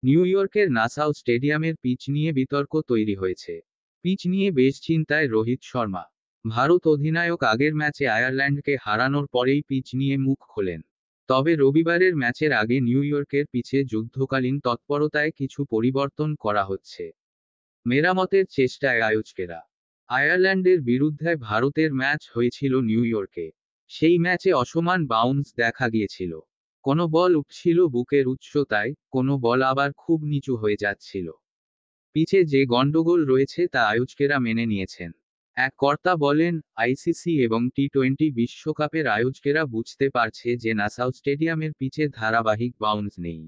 New ইয়র্কের Nassau স্টেডিয়ামের pitch নিয়ে বিতর্ক তৈরি হয়েছে। পিচ নিয়ে বেশ চিন্তায় রোহিত শর্মা। ভারত অধিনায়ক আগের ম্যাচে আয়ারল্যান্ডকে হারানোর পরেই পিচ নিয়ে মুখ খোলেন। তবে রবিবারের ম্যাচের আগে নিউ ইয়র্কের পিচে যুদ্ধকালীন তৎপরতায় কিছু পরিবর্তন করা হচ্ছে। মেরামতের চেষ্টায় আয়োজকেরা। আয়ারল্যান্ডের বিরুদ্ধে ভারতের ম্যাচ হয়েছিল নিউ ইয়র্কে। সেই ম্যাচে অসমান বাউন্স দেখা গিয়েছিল। কোনো বল উঠছিল বুকের উচ্চতায়, কোনো বল আবার খুব নিচু হয়ে যাচ্ছিল। পিচে যে গন্ডগোল রয়েছে তা আয়োজকেরা মেনে নিয়েছেন। এক কর্তা বলেন, আইসিসি এবং টি-20 বিশ্বকাপের আয়োজকেরা বুঝতে পারছে যে নাসাউ স্টেডিয়ামের পিচে ধারাবাহিক বাউন্স নেই।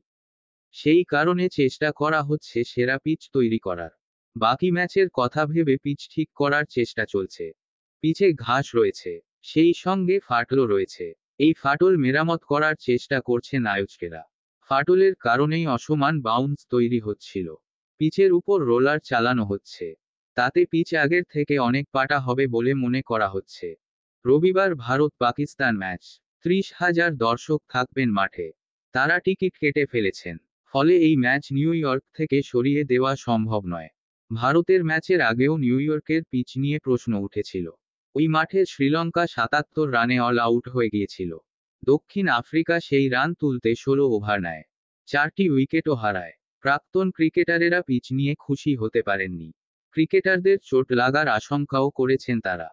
সেই কারণে চেষ্টা করা হচ্ছে সেরা পিচ তৈরি করার। বাকি ম্যাচের কথা ভেবে পিচ ঠিক করার চেষ্টা চলছে। পিচে ঘাস রয়েছে, সেই সঙ্গে ফাটলও রয়েছে। এই ফাটল মেরামত করার চেষ্টা করছেন আয়োজকেরা। ফাটলের কারণেই অসমান বাউন্স তৈরি হচ্ছিল। পিচের উপর রোলার চালানো হচ্ছে। তাতে পিচ আগের থেকে অনেক পাটা হবে বলে মনে করা হচ্ছে। রবিবার ভারত পাকিস্তান ম্যাচ। 30,000 দর্শক থাকবেন মাঠে। তারা টিকিট কেটে ফেলেছেন। ফলে এই ম্যাচ নিউ ইয়র্ক থেকে সরিয়ে দেওয়া সম্ভব নয়। ভারতের ম্যাচের আগেও নিউ ইয়র্কের পিচ নিয়ে প্রশ্ন উঠেছিল। ওই মাঠে শ্রীলঙ্কা 77 রানে অল আউট হয়ে গিয়েছিল। দক্ষিণ আফ্রিকা সেই রান তুলতে 16 ওভার নেয়। 4টি উইকেটও হারায়। প্রাক্তন ক্রিকেটারেরা পিচ নিয়ে খুশি হতে পারেননি। ক্রিকেটারদের চোট লাগার আশঙ্কাও করেছেন তারা।